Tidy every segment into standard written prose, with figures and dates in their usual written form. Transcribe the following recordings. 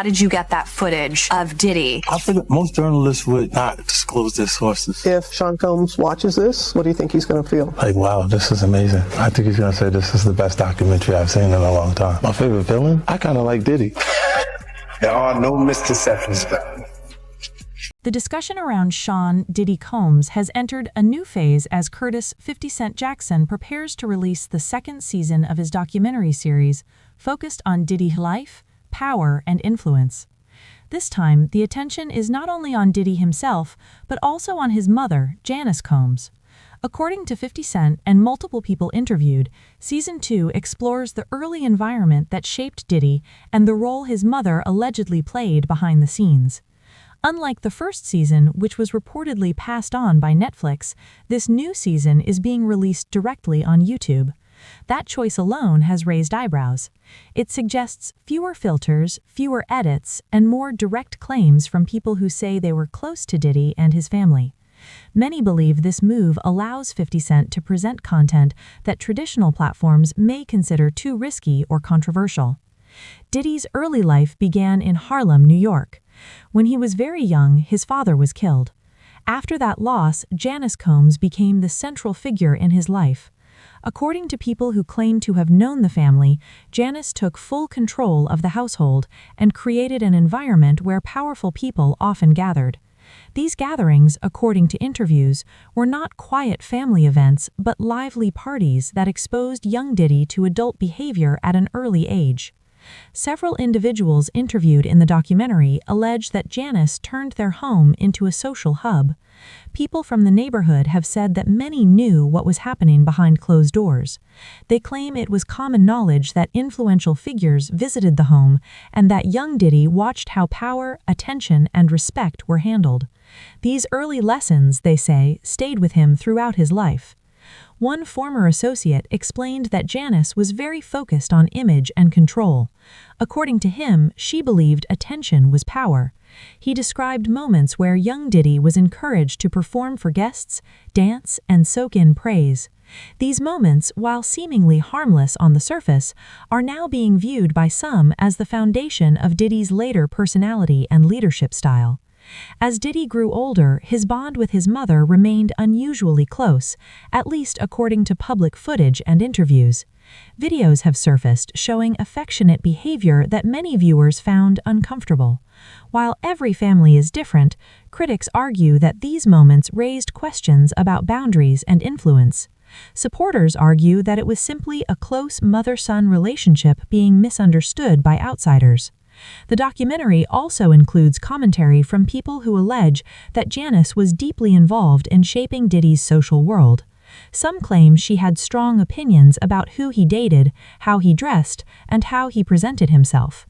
How did you get that footage of Diddy? I think most journalists would not disclose their sources. If Sean Combs watches this, what do you think he's going to feel? Like, wow, this is amazing. I think he's going to say this is the best documentary I've seen in a long time. My favorite villain? I kind of like Diddy. There are no misconceptions about it. The discussion around Sean Diddy Combs has entered a new phase as Curtis 50 Cent Jackson prepares to release the second season of his documentary series focused on Diddy's life, power, and influence. This time, the attention is not only on Diddy himself, but also on his mother, Janice Combs. According to 50 Cent and multiple people interviewed, Season 2 explores the early environment that shaped Diddy and the role his mother allegedly played behind the scenes. Unlike the first season, which was reportedly passed on by Netflix, this new season is being released directly on YouTube. That choice alone has raised eyebrows. It suggests fewer filters, fewer edits, and more direct claims from people who say they were close to Diddy and his family. Many believe this move allows 50 Cent to present content that traditional platforms may consider too risky or controversial. Diddy's early life began in Harlem, New York. When he was very young, his father was killed. After that loss, Janice Combs became the central figure in his life. According to people who claim to have known the family, Janice took full control of the household and created an environment where powerful people often gathered. These gatherings, according to interviews, were not quiet family events but lively parties that exposed young Diddy to adult behavior at an early age. Several individuals interviewed in the documentary allege that Janice turned their home into a social hub. People from the neighborhood have said that many knew what was happening behind closed doors. They claim it was common knowledge that influential figures visited the home and that young Diddy watched how power, attention, and respect were handled. These early lessons, they say, stayed with him throughout his life. One former associate explained that Janice was very focused on image and control. According to him, she believed attention was power. He described moments where young Diddy was encouraged to perform for guests, dance, and soak in praise. These moments, while seemingly harmless on the surface, are now being viewed by some as the foundation of Diddy's later personality and leadership style. As Diddy grew older, his bond with his mother remained unusually close, at least according to public footage and interviews. Videos have surfaced showing affectionate behavior that many viewers found uncomfortable. While every family is different, critics argue that these moments raised questions about boundaries and influence. Supporters argue that it was simply a close mother-son relationship being misunderstood by outsiders. The documentary also includes commentary from people who allege that Janice was deeply involved in shaping Diddy's social world. Some claim she had strong opinions about who he dated, how he dressed, and how he presented himself.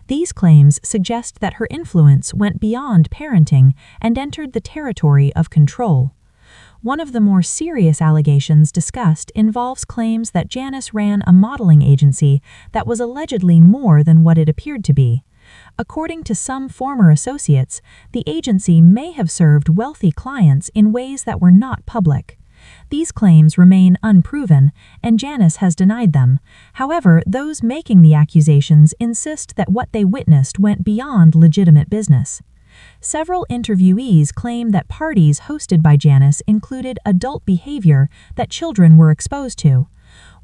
These claims suggest that her influence went beyond parenting and entered the territory of control. One of the more serious allegations discussed involves claims that Janice ran a modeling agency that was allegedly more than what it appeared to be. According to some former associates, the agency may have served wealthy clients in ways that were not public. These claims remain unproven, and Janice has denied them. However, those making the accusations insist that what they witnessed went beyond legitimate business. Several interviewees claim that parties hosted by Janice included adult behavior that children were exposed to.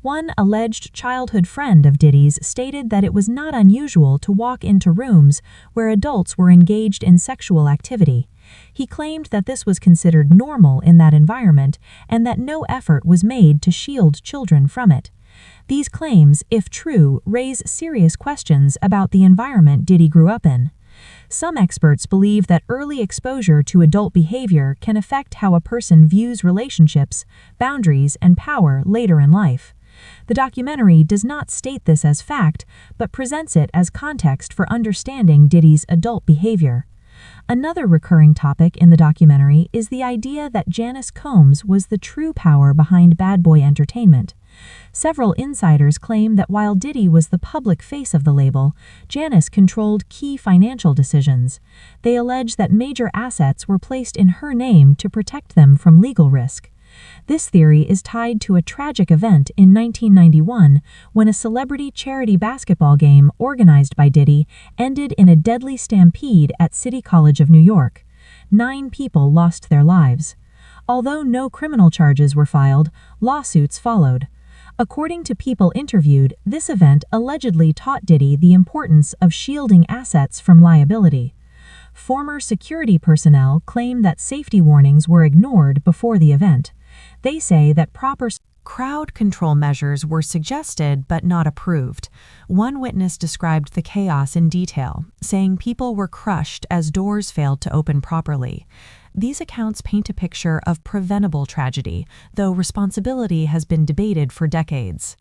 One alleged childhood friend of Diddy's stated that it was not unusual to walk into rooms where adults were engaged in sexual activity. He claimed that this was considered normal in that environment and that no effort was made to shield children from it. These claims, if true, raise serious questions about the environment Diddy grew up in. Some experts believe that early exposure to adult behavior can affect how a person views relationships, boundaries, and power later in life. The documentary does not state this as fact, but presents it as context for understanding Diddy's adult behavior. Another recurring topic in the documentary is the idea that Janice Combs was the true power behind Bad Boy Entertainment. Several insiders claim that while Diddy was the public face of the label, Janice controlled key financial decisions. They allege that major assets were placed in her name to protect them from legal risk. This theory is tied to a tragic event in 1991 when a celebrity charity basketball game organized by Diddy ended in a deadly stampede at City College of New York. 9 people lost their lives. Although no criminal charges were filed, lawsuits followed. According to people interviewed, this event allegedly taught Diddy the importance of shielding assets from liability. Former security personnel claim that safety warnings were ignored before the event. They say that proper crowd control measures were suggested but not approved. One witness described the chaos in detail, saying people were crushed as doors failed to open properly. These accounts paint a picture of preventable tragedy, though responsibility has been debated for decades.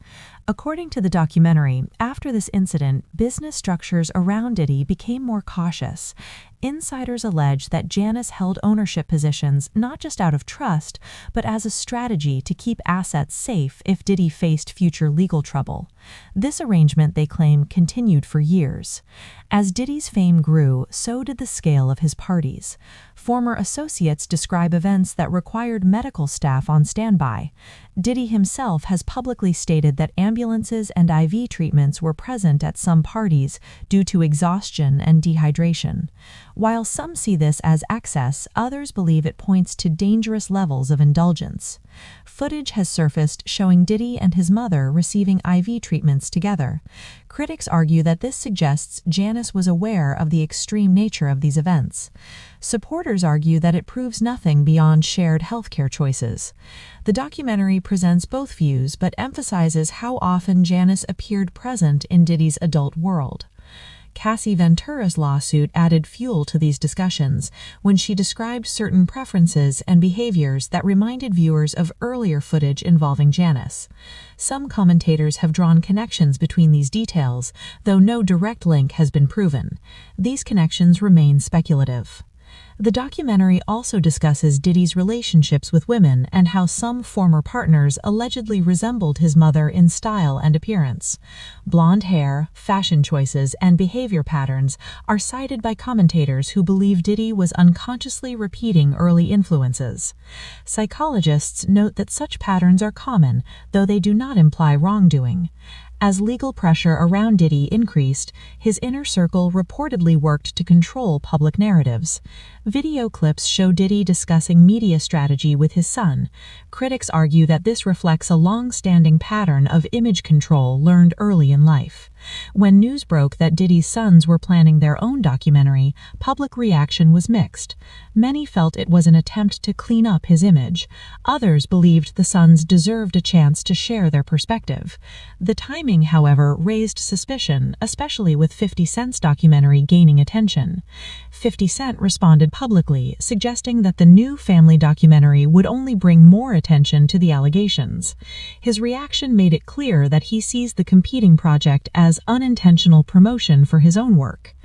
According to the documentary, after this incident, business structures around Diddy became more cautious. Insiders allege that Janice held ownership positions not just out of trust, but as a strategy to keep assets safe if Diddy faced future legal trouble. This arrangement, they claim, continued for years. As Diddy's fame grew, so did the scale of his parties. Former associates describe events that required medical staff on standby. Diddy himself has publicly stated that ambulances and IV treatments were present at some parties due to exhaustion and dehydration. While some see this as excess, others believe it points to dangerous levels of indulgence. Footage has surfaced showing Diddy and his mother receiving IV treatments together. Critics argue that this suggests Janice was aware of the extreme nature of these events. Supporters argue that it proves nothing beyond shared healthcare choices. The documentary presents both views but emphasizes how often Janice appeared present in Diddy's adult world. Cassie Ventura's lawsuit added fuel to these discussions when she described certain preferences and behaviors that reminded viewers of earlier footage involving Janice. Some commentators have drawn connections between these details, though no direct link has been proven. These connections remain speculative. The documentary also discusses Diddy's relationships with women and how some former partners allegedly resembled his mother in style and appearance. Blonde hair, fashion choices, and behavior patterns are cited by commentators who believe Diddy was unconsciously repeating early influences. Psychologists note that such patterns are common, though they do not imply wrongdoing. As legal pressure around Diddy increased, his inner circle reportedly worked to control public narratives. Video clips show Diddy discussing media strategy with his son. Critics argue that this reflects a long-standing pattern of image control learned early in life. When news broke that Diddy's sons were planning their own documentary, public reaction was mixed. Many felt it was an attempt to clean up his image. Others believed the sons deserved a chance to share their perspective. The timing, however, raised suspicion, especially with 50 Cent's documentary gaining attention. 50 Cent responded publicly, suggesting that the new family documentary would only bring more attention to the allegations. His reaction made it clear that he sees the competing project as unintentional promotion for his own work.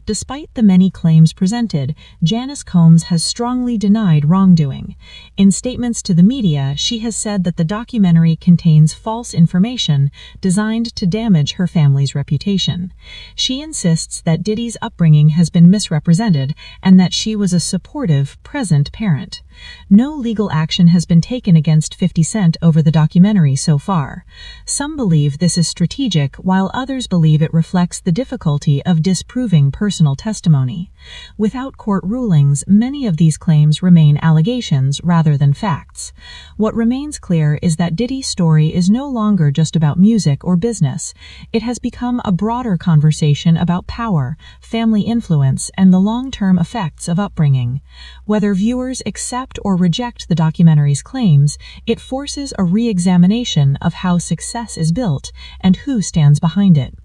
Despite the many claims presented, Janice Combs has strongly denied wrongdoing. In statements to the media, she has said that the documentary contains false information designed to damage her family's reputation. She insists that Diddy's upbringing has been misrepresented and that she was a supportive, present parent. No legal action has been taken against 50 Cent over the documentary so far. Some believe this is strategic, while others believe it reflects the difficulty of disproving personal testimony. Without court rulings, many of these claims remain allegations rather than facts. What remains clear is that Diddy's story is no longer just about music or business. It has become a broader conversation about power, family influence, and the long-term effects of upbringing. Whether viewers accept or reject the documentary's claims, it forces a re-examination of how success is built and who stands behind it.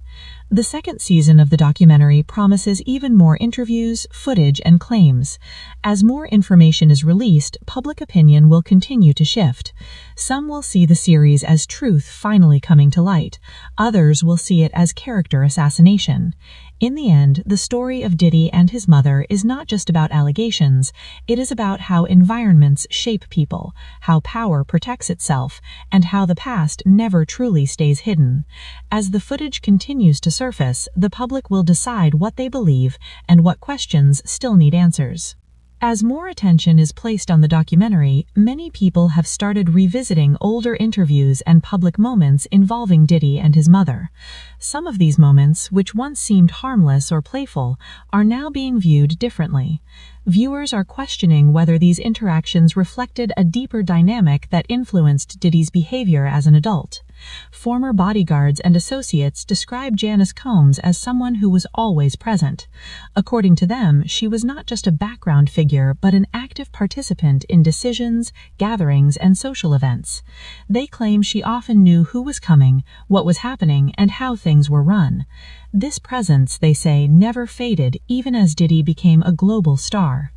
The second season of the documentary promises even more interviews, footage, and claims. As more information is released, public opinion will continue to shift. Some will see the series as truth finally coming to light. Others will see it as character assassination. In the end, the story of Diddy and his mother is not just about allegations. It is about how environments shape people, how power protects itself, and how the past never truly stays hidden. As the footage continues to surface, the public will decide what they believe and what questions still need answers. As more attention is placed on the documentary, many people have started revisiting older interviews and public moments involving Diddy and his mother. Some of these moments, which once seemed harmless or playful, are now being viewed differently. Viewers are questioning whether these interactions reflected a deeper dynamic that influenced Diddy's behavior as an adult. Former bodyguards and associates describe Janice Combs as someone who was always present. According to them, she was not just a background figure, but an active participant in decisions, gatherings, and social events. They claim she often knew who was coming, what was happening, and how things were run. This presence, they say, never faded even as Diddy became a global star.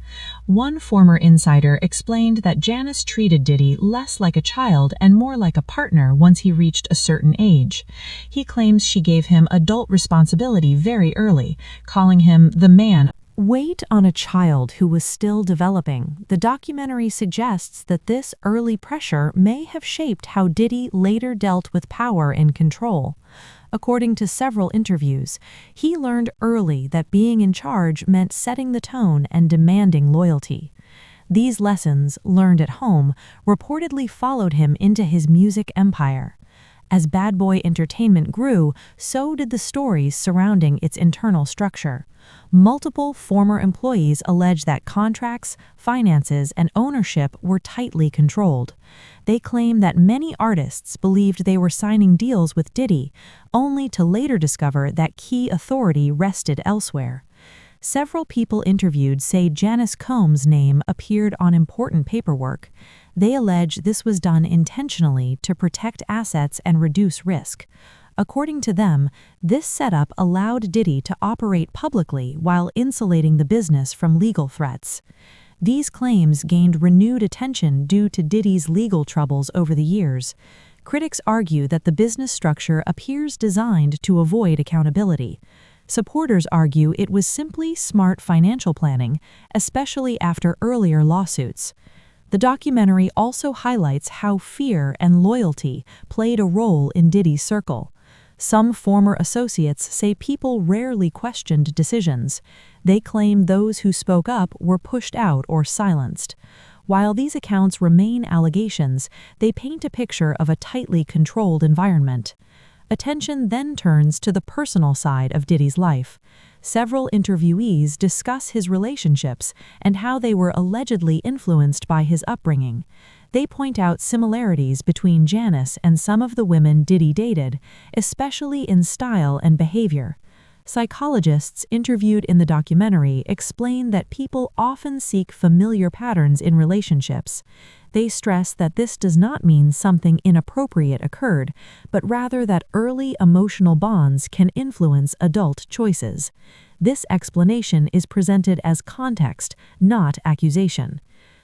One former insider explained that Janice treated Diddy less like a child and more like a partner once he reached a certain age. He claims she gave him adult responsibility very early, calling him the man. Weight on a child who was still developing. The documentary suggests that this early pressure may have shaped how Diddy later dealt with power and control. According to several interviews, he learned early that being in charge meant setting the tone and demanding loyalty. These lessons, learned at home, reportedly followed him into his music empire. As Bad Boy Entertainment grew, so did the stories surrounding its internal structure. Multiple former employees allege that contracts, finances, and ownership were tightly controlled. They claim that many artists believed they were signing deals with Diddy, only to later discover that key authority rested elsewhere. Several people interviewed say Janice Combs' name appeared on important paperwork. They allege this was done intentionally to protect assets and reduce risk. According to them, this setup allowed Diddy to operate publicly while insulating the business from legal threats. These claims gained renewed attention due to Diddy's legal troubles over the years. Critics argue that the business structure appears designed to avoid accountability. Supporters argue it was simply smart financial planning, especially after earlier lawsuits. The documentary also highlights how fear and loyalty played a role in Diddy's circle. Some former associates say people rarely questioned decisions. They claim those who spoke up were pushed out or silenced. While these accounts remain allegations, they paint a picture of a tightly controlled environment. Attention then turns to the personal side of Diddy's life. Several interviewees discuss his relationships and how they were allegedly influenced by his upbringing. They point out similarities between Janice and some of the women Diddy dated, especially in style and behavior. Psychologists interviewed in the documentary explain that people often seek familiar patterns in relationships. They stress that this does not mean something inappropriate occurred, but rather that early emotional bonds can influence adult choices. This explanation is presented as context, not accusation.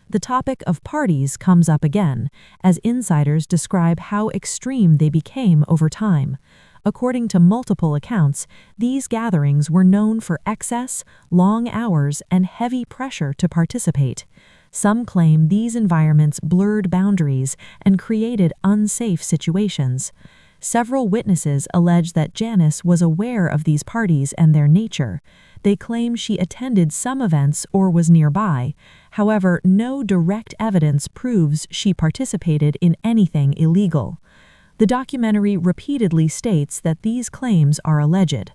The topic of parties comes up again, as insiders describe how extreme they became over time. According to multiple accounts, these gatherings were known for excess, long hours, and heavy pressure to participate. Some claim these environments blurred boundaries and created unsafe situations. Several witnesses allege that Janice was aware of these parties and their nature. They claim she attended some events or was nearby. However, no direct evidence proves she participated in anything illegal. The documentary repeatedly states that these claims are alleged.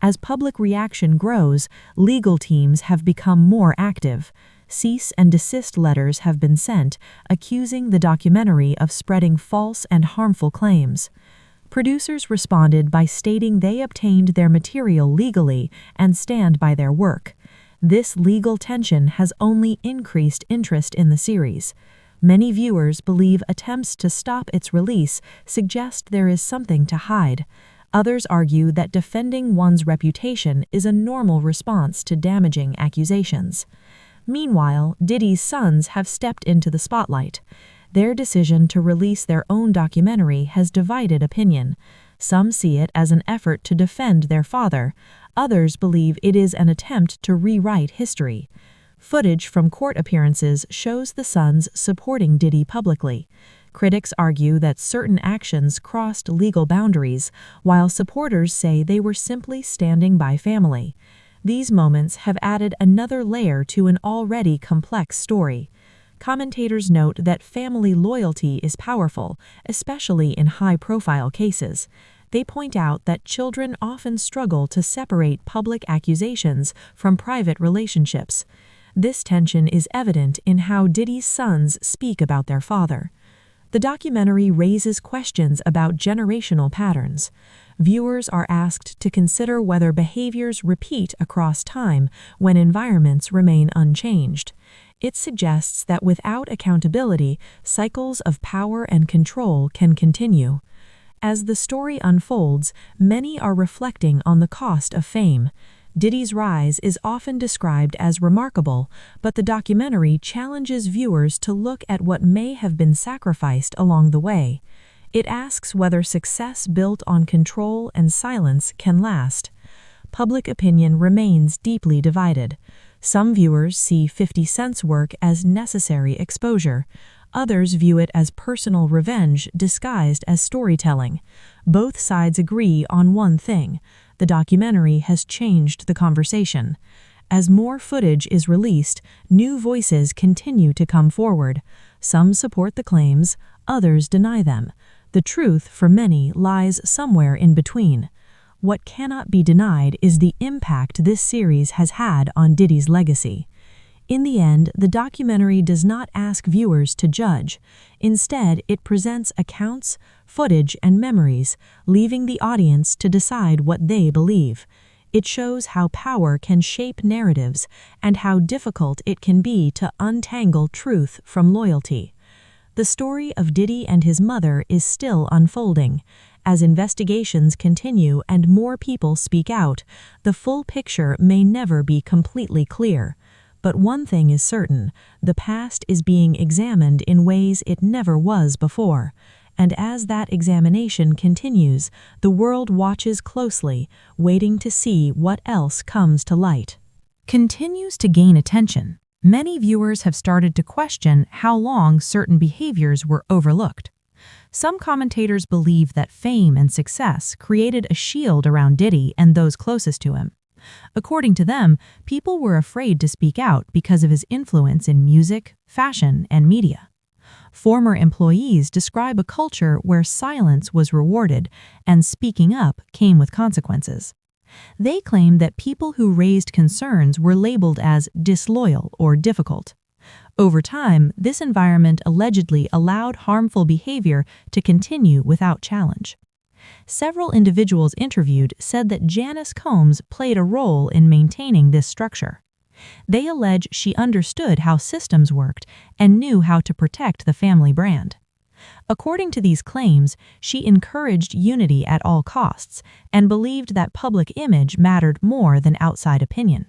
As public reaction grows, legal teams have become more active. Cease and desist letters have been sent, accusing the documentary of spreading false and harmful claims. Producers responded by stating they obtained their material legally and stand by their work. This legal tension has only increased interest in the series. Many viewers believe attempts to stop its release suggest there is something to hide. Others argue that defending one's reputation is a normal response to damaging accusations. Meanwhile, Diddy's sons have stepped into the spotlight. Their decision to release their own documentary has divided opinion. Some see it as an effort to defend their father. Others believe it is an attempt to rewrite history. Footage from court appearances shows the sons supporting Diddy publicly. Critics argue that certain actions crossed legal boundaries, while supporters say they were simply standing by family. These moments have added another layer to an already complex story. Commentators note that family loyalty is powerful, especially in high-profile cases. They point out that children often struggle to separate public accusations from private relationships. This tension is evident in how Diddy's sons speak about their father. The documentary raises questions about generational patterns. Viewers are asked to consider whether behaviors repeat across time when environments remain unchanged. It suggests that without accountability, cycles of power and control can continue. As the story unfolds, many are reflecting on the cost of fame. Diddy's rise is often described as remarkable, but the documentary challenges viewers to look at what may have been sacrificed along the way. It asks whether success built on control and silence can last. Public opinion remains deeply divided. Some viewers see 50 Cent's work as necessary exposure. Others view it as personal revenge disguised as storytelling. Both sides agree on one thing: the documentary has changed the conversation. As more footage is released, new voices continue to come forward. Some support the claims, others deny them. The truth, for many, lies somewhere in between. What cannot be denied is the impact this series has had on Diddy's legacy. In the end, the documentary does not ask viewers to judge. Instead, it presents accounts, footage, and memories, leaving the audience to decide what they believe. It shows how power can shape narratives and how difficult it can be to untangle truth from loyalty. The story of Diddy and his mother is still unfolding. As investigations continue and more people speak out, the full picture may never be completely clear. But one thing is certain: the past is being examined in ways it never was before. And as that examination continues, the world watches closely, waiting to see what else comes to light. Continues to gain attention. Many viewers have started to question how long certain behaviors were overlooked. Some commentators believe that fame and success created a shield around Diddy and those closest to him. According to them, people were afraid to speak out because of his influence in music, fashion, and media. Former employees describe a culture where silence was rewarded and speaking up came with consequences. They claim that people who raised concerns were labeled as disloyal or difficult. Over time, this environment allegedly allowed harmful behavior to continue without challenge. Several individuals interviewed said that Janice Combs played a role in maintaining this structure. They allege she understood how systems worked and knew how to protect the family brand. According to these claims, she encouraged unity at all costs and believed that public image mattered more than outside opinion.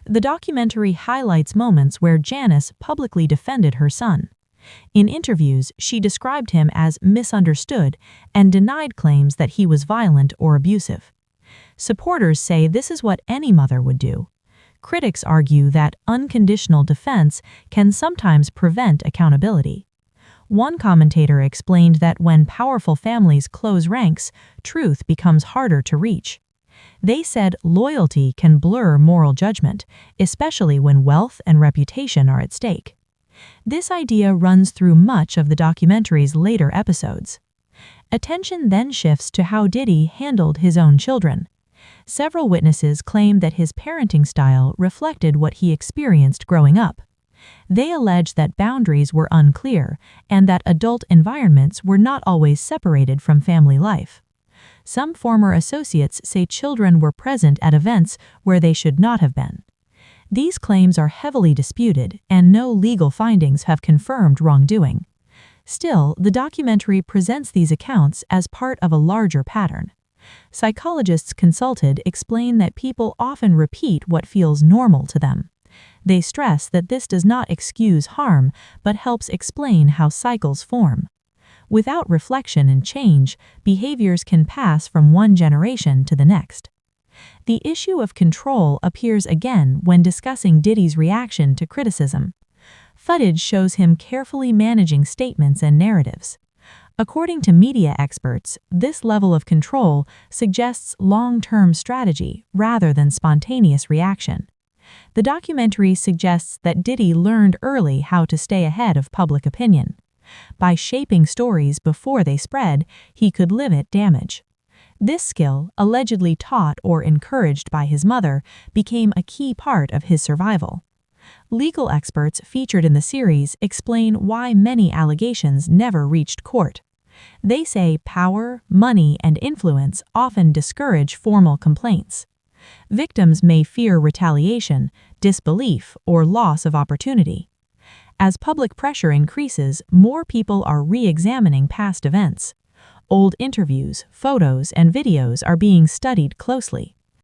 The documentary highlights moments where Janice publicly defended her son. In interviews, she described him as misunderstood and denied claims that he was violent or abusive. Supporters say this is what any mother would do. Critics argue that unconditional defense can sometimes prevent accountability. One commentator explained that when powerful families close ranks, truth becomes harder to reach. They said loyalty can blur moral judgment, especially when wealth and reputation are at stake. This idea runs through much of the documentary's later episodes. Attention then shifts to how Diddy handled his own children. Several witnesses claim that his parenting style reflected what he experienced growing up. They allege that boundaries were unclear and that adult environments were not always separated from family life. Some former associates say children were present at events where they should not have been. These claims are heavily disputed, and no legal findings have confirmed wrongdoing. Still, the documentary presents these accounts as part of a larger pattern. Psychologists consulted explain that people often repeat what feels normal to them. They stress that this does not excuse harm, but helps explain how cycles form. Without reflection and change, behaviors can pass from one generation to the next. The issue of control appears again when discussing Diddy's reaction to criticism. Footage shows him carefully managing statements and narratives. According to media experts, this level of control suggests long-term strategy rather than spontaneous reaction. The documentary suggests that Diddy learned early how to stay ahead of public opinion. By shaping stories before they spread, he could limit damage. This skill, allegedly taught or encouraged by his mother, became a key part of his survival. Legal experts featured in the series explain why many allegations never reached court. They say power, money, and influence often discourage formal complaints. Victims may fear retaliation, disbelief, or loss of opportunity. As public pressure increases, more people are re-examining past events. Old interviews, photos, and videos are being studied closely.